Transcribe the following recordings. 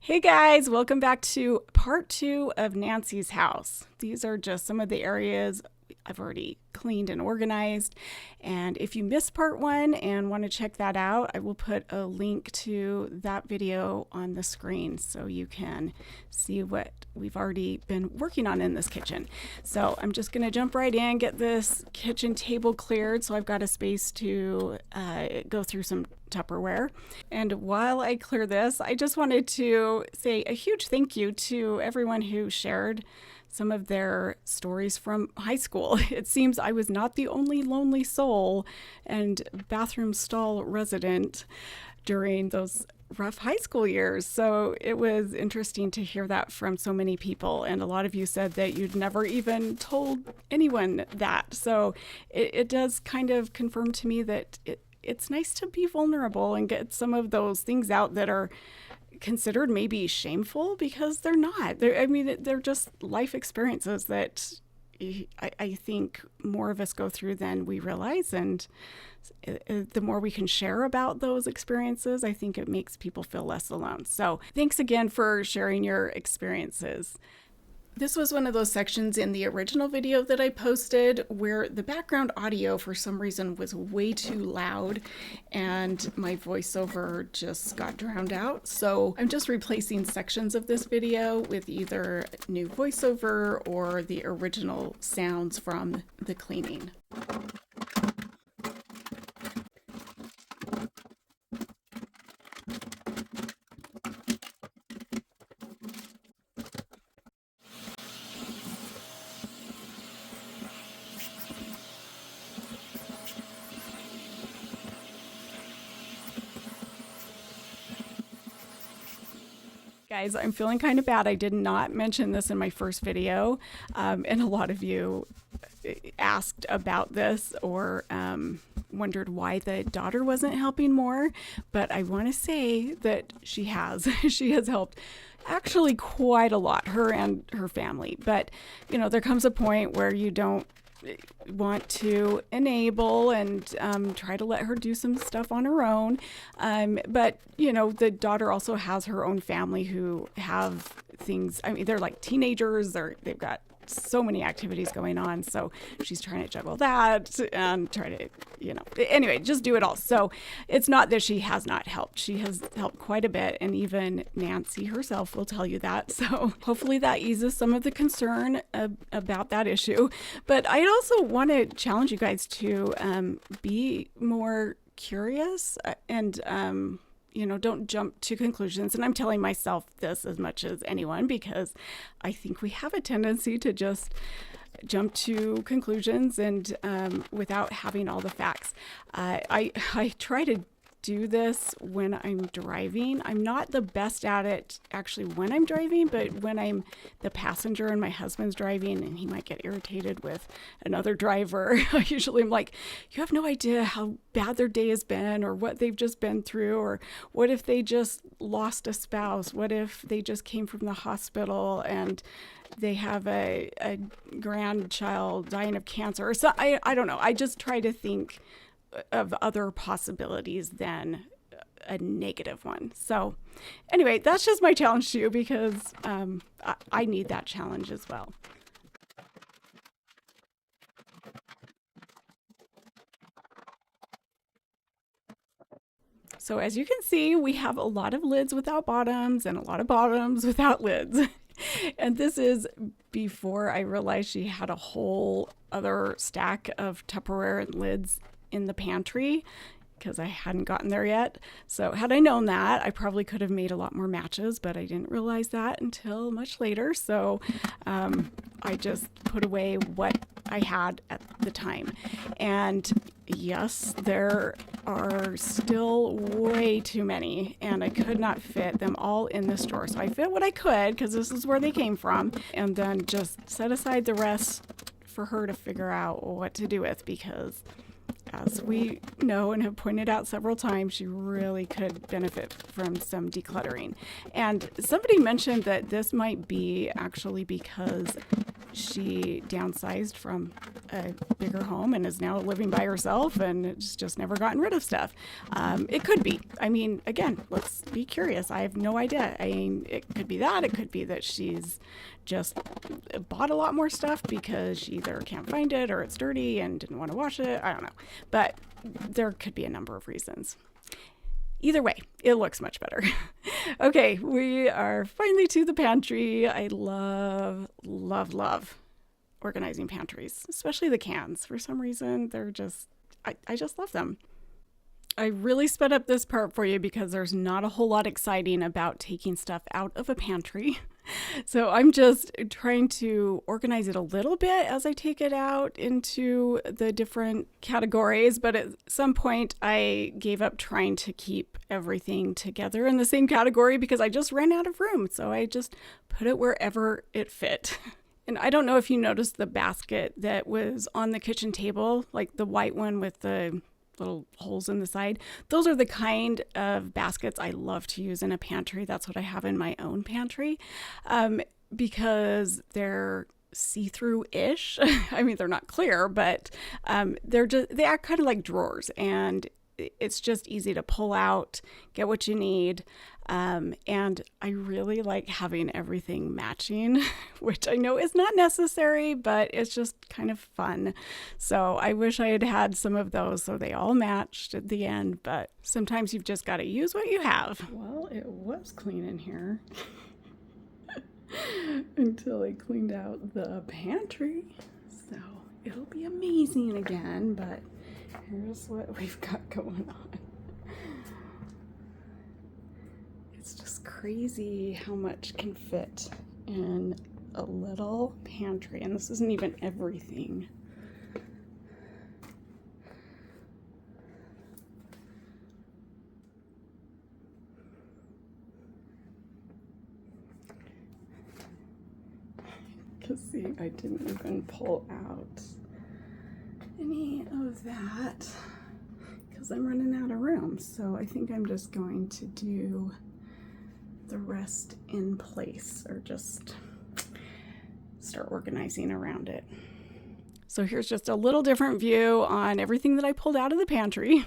Hey guys, welcome back to part 2 of Nancy's house. These are just some of the areas I've already cleaned and organized. And if you missed part 1 and want to check that out, I will put a link to that video on the screen so you can see what we've already been working on in this kitchen. So I'm just going to jump right in, get this kitchen table cleared so I've got a space to go through some Tupperware. And while I clear this, I just wanted to say a huge thank you to everyone who shared some of their stories from high school. It seems I was not the only lonely soul and bathroom stall resident during those rough high school years. So it was interesting to hear that from so many people. And a lot of you said that you'd never even told anyone that. So it does kind of confirm to me that it's nice to be vulnerable and get some of those things out that are considered maybe shameful, because they're not. They're just life experiences that I think more of us go through than we realize. And the more we can share about those experiences, I think it makes people feel less alone. So thanks again for sharing your experiences. This was one of those sections in the original video that I posted where the background audio for some reason was way too loud and my voiceover just got drowned out. So I'm just replacing sections of this video with either new voiceover or the original sounds from the cleaning. Guys, I'm feeling kind of bad. I did not mention this in my first video, and a lot of you asked about this or wondered why the daughter wasn't helping more, but I want to say that she has. She has helped actually quite a lot, her and her family. But, you know, there comes a point where you don't want to enable and try to let her do some stuff on her own. But, you know, the daughter also has her own family who have things. I mean, they're like teenagers. They've got so many activities going on. So she's trying to juggle that and try to, anyway, just do it all. So it's not that she has not helped. She has helped quite a bit. And even Nancy herself will tell you that. So hopefully that eases some of the concern about that issue. But I also want to challenge you guys to be more curious and don't jump to conclusions. And I'm telling myself this as much as anyone, because I think we have a tendency to just jump to conclusions and without having all the facts. I try to do this when I'm driving. I'm not the best at it actually when I'm driving, but when I'm the passenger and my husband's driving and he might get irritated with another driver, I usually am like, you have no idea how bad their day has been or what they've just been through, or what if they just lost a spouse? What if they just came from the hospital and they have a grandchild dying of cancer? Or so I don't know. I just try to think of other possibilities than a negative one. So anyway, that's just my challenge to you, because I need that challenge as well. So as you can see, we have a lot of lids without bottoms and a lot of bottoms without lids. And this is before I realized she had a whole other stack of Tupperware and lids in the pantry, because I hadn't gotten there yet. So had I known that, I probably could have made a lot more matches, but I didn't realize that until much later. So I just put away what I had at the time. And yes, there are still way too many, and I could not fit them all in this drawer. So I fit what I could, because this is where they came from, and then just set aside the rest for her to figure out what to do with, because as we know and have pointed out several times, she really could benefit from some decluttering. And somebody mentioned that this might be actually because she downsized from a bigger home and is now living by herself and it's just never gotten rid of stuff. It could be. I mean, again, let's be curious. I have no idea. I mean, it could be that. It could be that she's just bought a lot more stuff because she either can't find it or it's dirty and didn't want to wash it. I don't know. But there could be a number of reasons. Either way, it looks much better. Okay, we are finally to the pantry. I love, love, love organizing pantries, especially the cans. For some reason, they're just, I just love them. I really sped up this part for you because there's not a whole lot exciting about taking stuff out of a pantry. So I'm just trying to organize it a little bit as I take it out into the different categories. But at some point I gave up trying to keep everything together in the same category because I just ran out of room. So I just put it wherever it fit. And I don't know if you noticed the basket that was on the kitchen table, like the white one with the little holes in the side. Those are the kind of baskets I love to use in a pantry. That's what I have in my own pantry, because they're see-through-ish. I mean, they're not clear, but they act kind of like drawers, and it's just easy to pull out, get what you need. And I really like having everything matching, which I know is not necessary, but it's just kind of fun. So I wish I had had some of those so they all matched at the end, but sometimes you've just got to use what you have. Well, it was clean in here until I cleaned out the pantry. So it'll be amazing again, but here's what we've got going on. It's just crazy how much can fit in a little pantry, and this isn't even everything. Because see, I didn't even pull out any of that because I'm running out of room. So I think I'm just going to do the rest in place, or just start organizing around it. So here's just a little different view on everything that I pulled out of the pantry.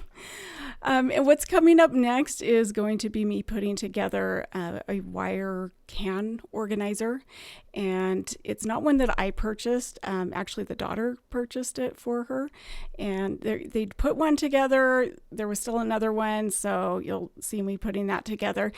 And what's coming up next is going to be me putting together a wire can organizer. And it's not one that I purchased. Actually, the daughter purchased it for her. And they'd put one together. There was still another one, so you'll see me putting that together.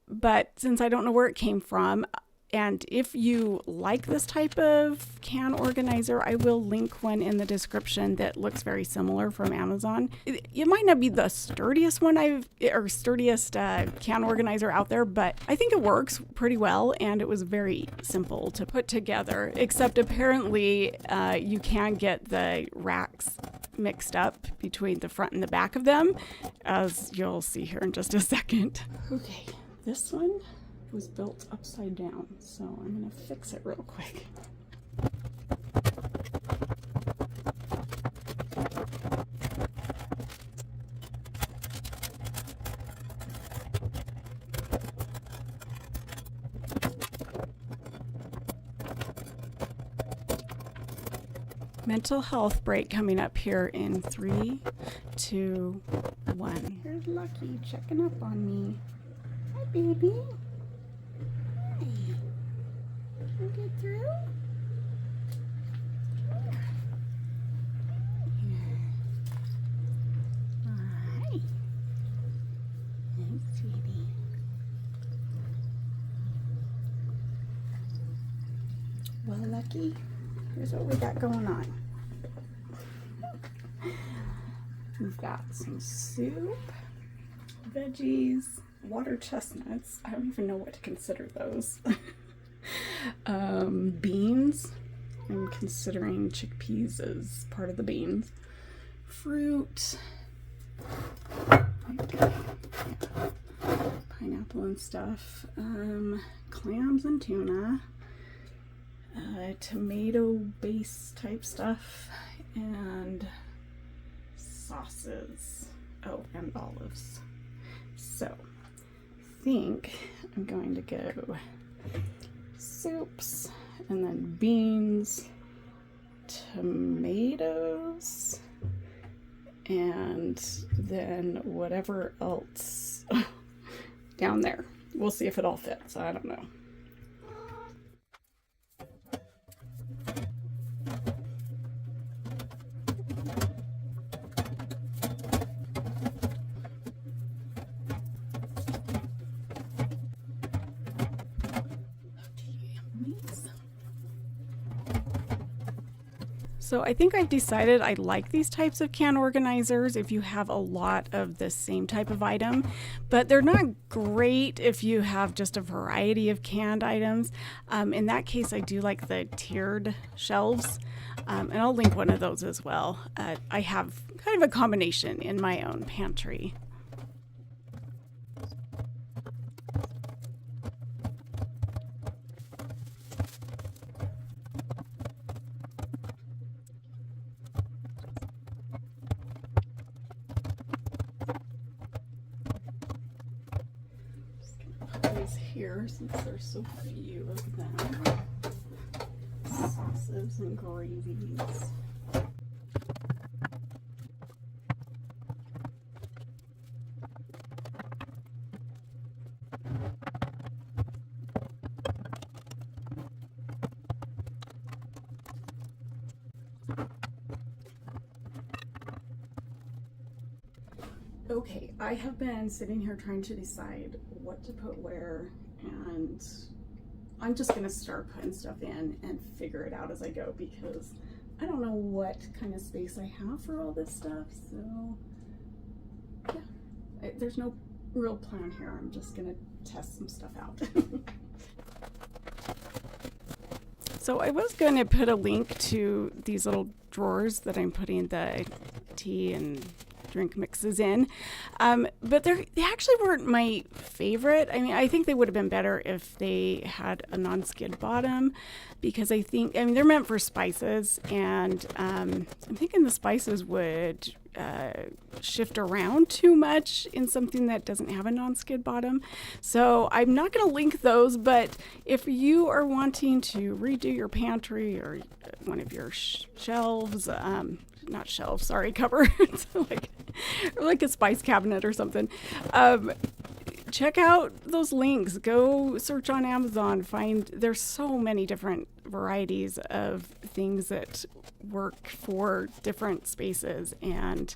But since I don't know where it came from, and if you like this type of can organizer, I will link one in the description that looks very similar from Amazon. It might not be the sturdiest sturdiest can organizer out there, but I think it works pretty well, and it was very simple to put together, except apparently you can get the racks mixed up between the front and the back of them, as you'll see here in just a second. Okay, this one was built upside down, so I'm gonna fix it real quick. Mental health break coming up here in 3, 2, 1. Here's Lucky checking up on me. Hi, baby. Get through? Hi. Hey, sweetie. Well, Lucky, here's what we got going on. We've got some soup, veggies, water chestnuts. I don't even know what to consider those. Beans. I'm considering chickpeas as part of the beans. Fruit. Pineapple and stuff. Clams and tuna. Tomato-based type stuff. And sauces. Oh, and olives. So, I think I'm going to go soups, and then beans, tomatoes, and then whatever else down there. We'll see if it all fits. I don't know. So I think I've decided I like these types of can organizers if you have a lot of the same type of item, but they're not great if you have just a variety of canned items. In that case, I do like the tiered shelves, and I'll link one of those as well. I have kind of a combination in my own pantry. Here, since there's so few of them, sauces and gravies. Okay, I have been sitting here trying to decide what to put where, and I'm just gonna start putting stuff in and figure it out as I go, because I don't know what kind of space I have for all this stuff. So yeah, there's no real plan here. I'm just gonna test some stuff out. So I was going to put a link to these little drawers that I'm putting the tea and drink mixes in, but they actually weren't my favorite. I mean, I think they would have been better if they had a non-skid bottom, because I mean, they're meant for spices, and I'm thinking the spices would shift around too much in something that doesn't have a non-skid bottom. So I'm not going to link those, but if you are wanting to redo your pantry or one of your shelves, not shelves, sorry, cupboards, like a spice cabinet or something, check out those links. Go search on Amazon. There's so many different varieties of things that work for different spaces. And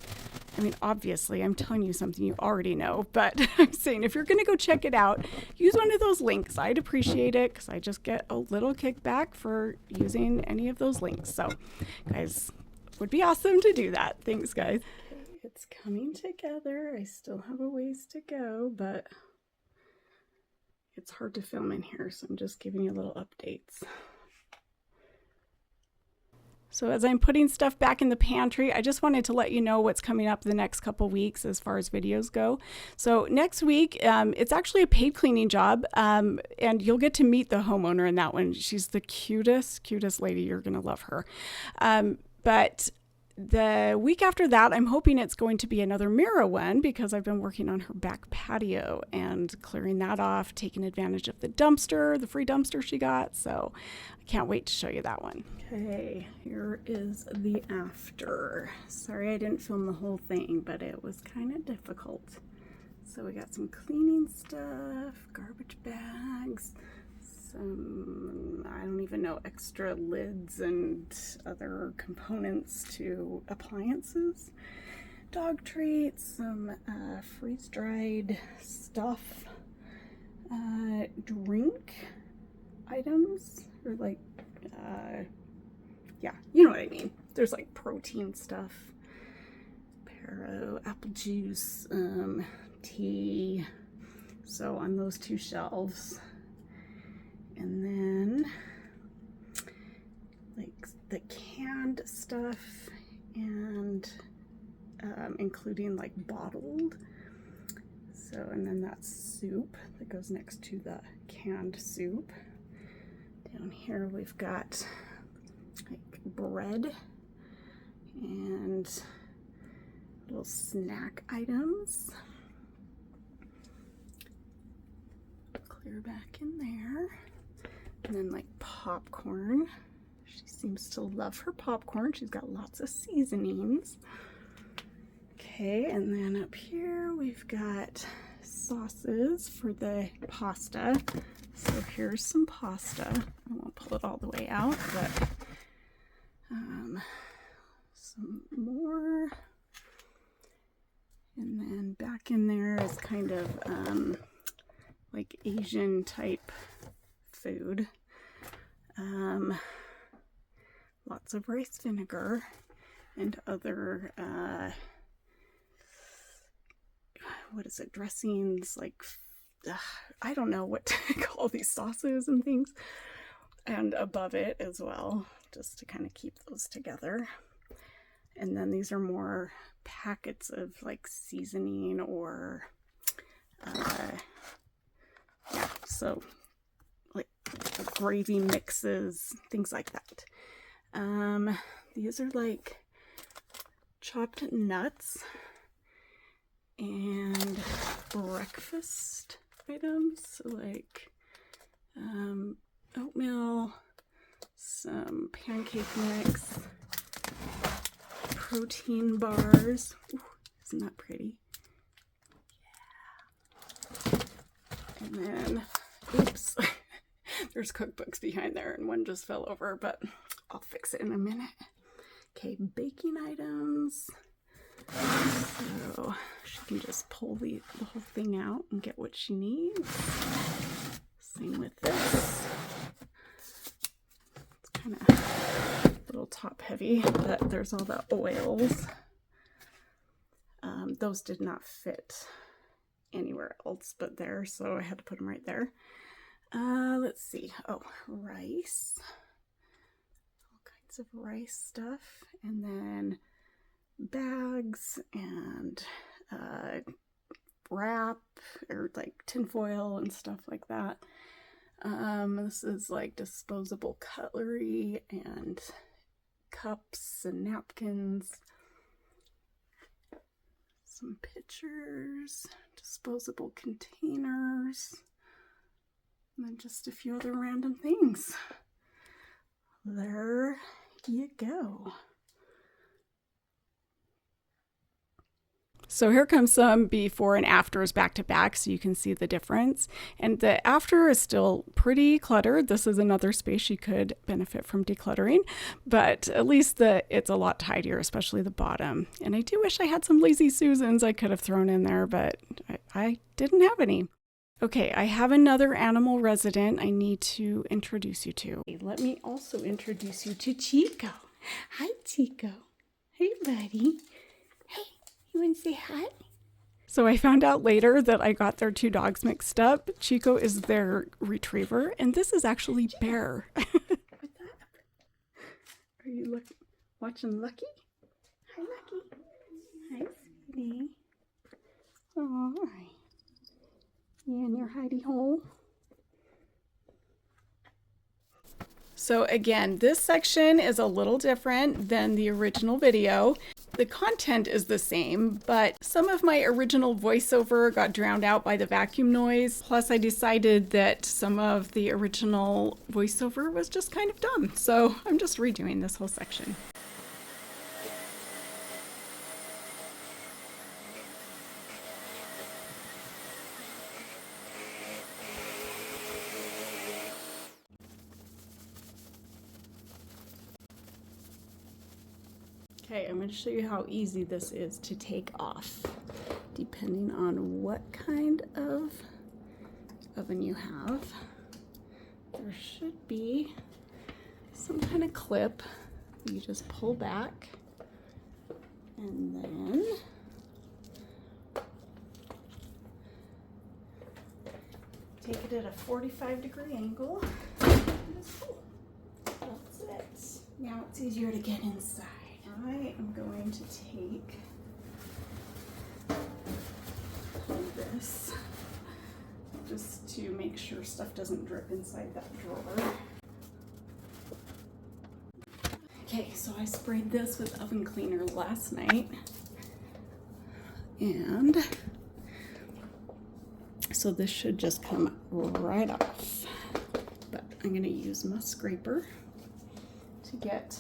I mean, obviously, I'm telling you something you already know, but I'm saying if you're going to go check it out, use one of those links. I'd appreciate it, because I just get a little kickback for using any of those links. So, guys, would be awesome to do that. Thanks, guys. Okay, it's coming together. I still have a ways to go, but it's hard to film in here, so I'm just giving you little updates. So as I'm putting stuff back in the pantry, I just wanted to let you know what's coming up the next couple weeks as far as videos go. So next week, it's actually a paid cleaning job, and you'll get to meet the homeowner in that one. She's the cutest lady. You're going to love her. But the week after that, I'm hoping it's going to be another Mira one, because I've been working on her back patio and clearing that off, taking advantage of the free dumpster she got. So I can't wait to show you that one. Okay, here is the after. Sorry I didn't film the whole thing, but it was kind of difficult. So we got some cleaning stuff, garbage bags, some, I don't even know, extra lids and other components to appliances, dog treats, some freeze-dried stuff, drink items, or like, yeah, you know what I mean. There's like protein stuff, Pero, apple juice, tea, so on those two shelves. And then like the canned stuff, and including like bottled. So, and then that soup that goes next to the canned soup. Down here we've got like bread and little snack items. Clear back in there. And then like popcorn. She seems to love her popcorn. She's got lots of seasonings. Okay, and then up here we've got sauces for the pasta. So here's some pasta. I won't pull it all the way out, but some more. And then back in there is kind of like Asian type food. Lots of rice vinegar and other what is it, dressings, like I don't know what to call these sauces and things, and above it as well, just to kind of keep those together. And then these are more packets of like seasoning or yeah, so like gravy mixes, things like that. These are like chopped nuts and breakfast items, so like oatmeal, some pancake mix, protein bars. Ooh, isn't that pretty? Yeah. And then, oops, there's cookbooks behind there and one just fell over, but I'll fix it in a minute. Okay, baking items. So she can just pull the whole thing out and get what she needs. Same with this. It's kind of a little top heavy, but there's all the oils. Those did not fit anywhere else but there, so I had to put them right there. Let's see. Oh, rice. All kinds of rice stuff. And then bags and wrap or like tinfoil and stuff like that. This is like disposable cutlery and cups and napkins. Some pitchers, disposable containers, and then just a few other random things. There you go. So here comes some before and afters back to back so you can see the difference. And the after is still pretty cluttered. This is another space you could benefit from decluttering, but at least it's a lot tidier, especially the bottom. And I do wish I had some Lazy Susans I could have thrown in there, but I didn't have any. Okay, I have another animal resident I need to introduce you to. Let me also introduce you to Chico. Hi, Chico. Hey, buddy. You want to say hi? So I found out later that I got their two dogs mixed up. Chico is their retriever, and this is actually Bear. What's up? Are you watching Lucky? Hi, Lucky. Hi, sweetie. Oh, hi. You in your hidey hole? So again, this section is a little different than the original video. The content is the same, but some of my original voiceover got drowned out by the vacuum noise. Plus, I decided that some of the original voiceover was just kind of dumb. So I'm just redoing this whole section. Okay, I'm going to show you how easy this is to take off, depending on what kind of oven you have. There should be some kind of clip you just pull back, and then take it at a 45-degree angle, and just pull. That's it. Now it's easier to get inside. I am going to take this just to make sure stuff doesn't drip inside that drawer. Okay, so I sprayed this with oven cleaner last night, and so this should just come right off, but I'm going to use my scraper to get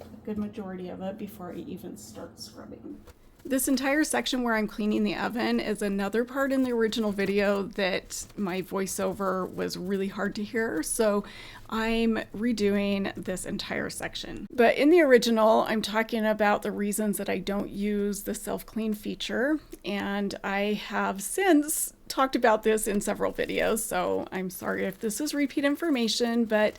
a good majority of it before I even start scrubbing. This entire section where I'm cleaning the oven is another part in the original video that my voiceover was really hard to hear, so I'm redoing this entire section. But in the original, I'm talking about the reasons that I don't use the self-clean feature, and I have since talked about this in several videos, so I'm sorry if this is repeat information, but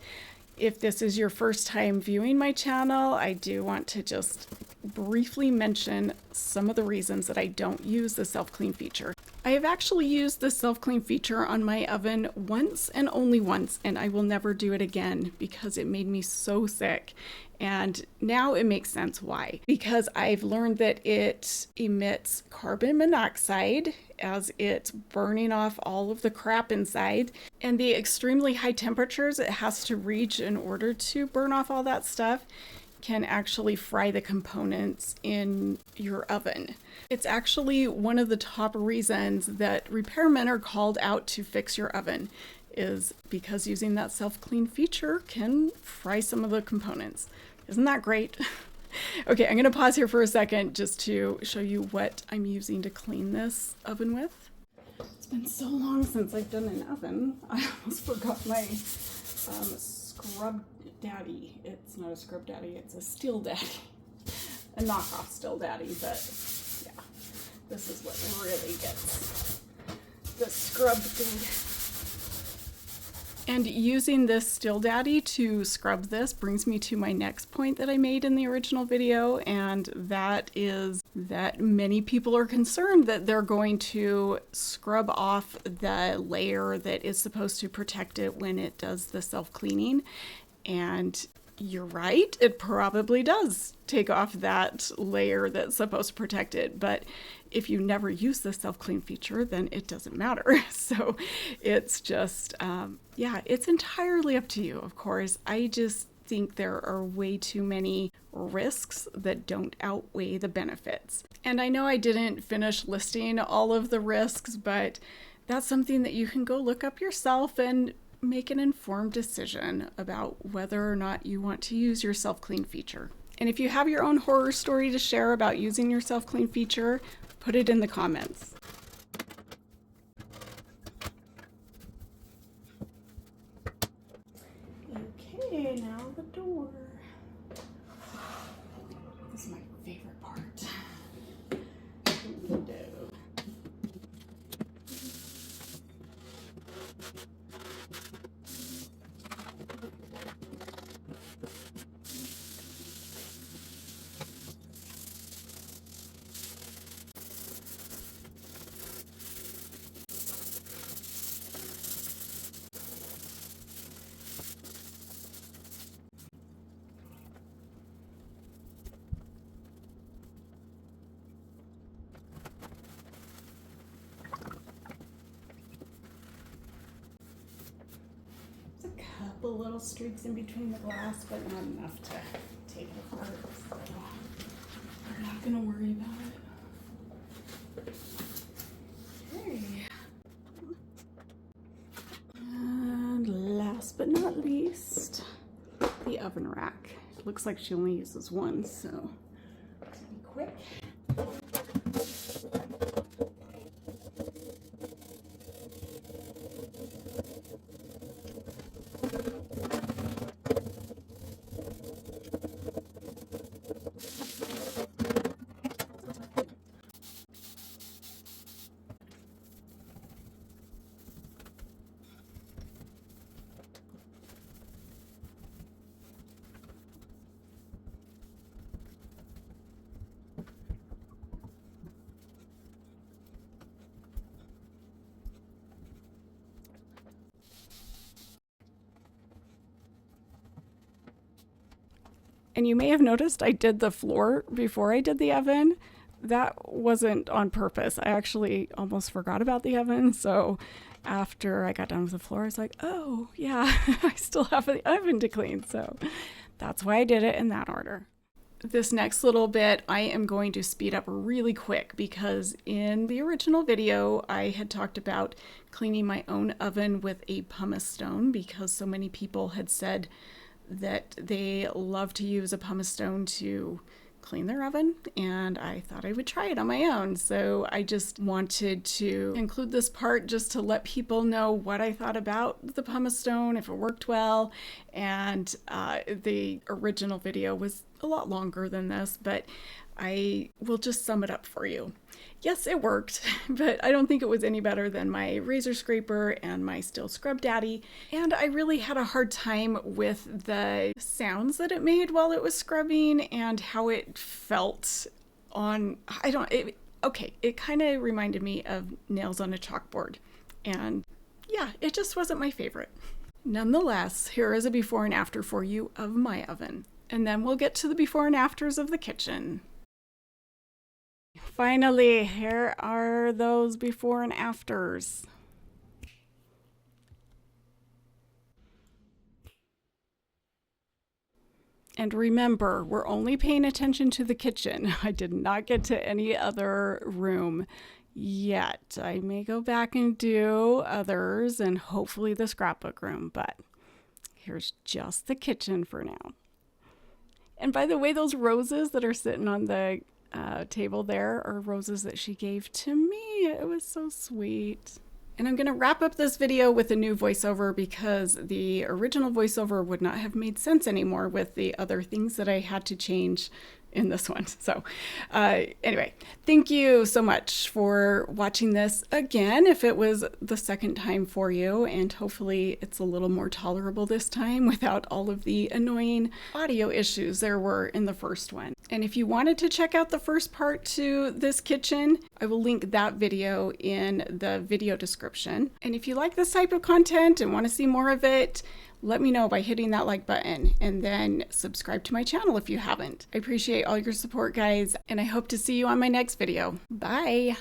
if this is your first time viewing my channel, I do want to just briefly mention some of the reasons that I don't use the self-clean feature. I have actually used the self-clean feature on my oven once and only once, and I will never do it again because it made me so sick. And now it makes sense why. Because I've learned that it emits carbon monoxide as it's burning off all of the crap inside. And the extremely high temperatures it has to reach in order to burn off all that stuff can actually fry the components in your oven. It's actually one of the top reasons that repairmen are called out to fix your oven, is because using that self-clean feature can fry some of the components. Isn't that great? Okay, I'm gonna pause here for a second just to show you what I'm using to clean this oven with. It's been so long since I've done an oven, I almost forgot my scrub daddy. It's not a scrub daddy, it's a steel daddy. A knockoff steel daddy, but yeah, this is what really gets the scrub good. And using this Still Daddy to scrub this brings me to my next point that I made in the original video, and that is that many people are concerned that they're going to scrub off the layer that is supposed to protect it when it does the self-cleaning. And you're right, it probably does take off that layer that's supposed to protect it, but if you never use the self-clean feature, then it doesn't matter. So it's just, yeah, it's entirely up to you, of course. I just think there are way too many risks that don't outweigh the benefits. And I know I didn't finish listing all of the risks, but that's something that you can go look up yourself and make an informed decision about whether or not you want to use your self-clean feature. And if you have your own horror story to share about using your self-clean feature, put it in the comments. Okay, now the door. This is my favorite part. The window. Couple little streaks in between the glass, but not enough to take it apart, so we're not going to worry about it. Okay. And last but not least, the oven rack. It looks like she only uses one, so it's going to be quick. And you may have noticed I did the floor before I did the oven. That wasn't on purpose. I actually almost forgot about the oven. So after I got done with the floor, I was like, oh yeah, I still have the oven to clean. So that's why I did it in that order. This next little bit, I am going to speed up really quick because in the original video, I had talked about cleaning my own oven with a pumice stone because so many people had said that they love to use a pumice stone to clean their oven, and I thought I would try it on my own. So I just wanted to include this part just to let people know what I thought about the pumice stone, if it worked well. And the original video was a lot longer than this, but I will just sum it up for you. Yes, it worked, but I don't think it was any better than my razor scraper and my Still Scrub Daddy. And I really had a hard time with the sounds that it made while it was scrubbing and how it felt on, it kind of reminded me of nails on a chalkboard. And yeah, it just wasn't my favorite. Nonetheless, here is a before and after for you of my oven. And then we'll get to the before and afters of the kitchen. Finally, here are those before and afters. And remember, we're only paying attention to the kitchen. I did not get to any other room yet. I may go back and do others and hopefully the scrapbook room, but here's just the kitchen for now. And by the way, those roses that are sitting on the table there are roses that she gave to me. It was so sweet. And I'm going to wrap up this video with a new voiceover because the original voiceover would not have made sense anymore with the other things that I had to change in this one. So anyway, thank you so much for watching this again, if it was the second time for you, and hopefully it's a little more tolerable this time without all of the annoying audio issues there were in the first one. And if you wanted to check out the first part to this kitchen, I will link that video in the video description. And if you like this type of content and want to see more of it, let me know by hitting that like button and then subscribe to my channel if you haven't. I appreciate all your support, guys, and I hope to see you on my next video. Bye.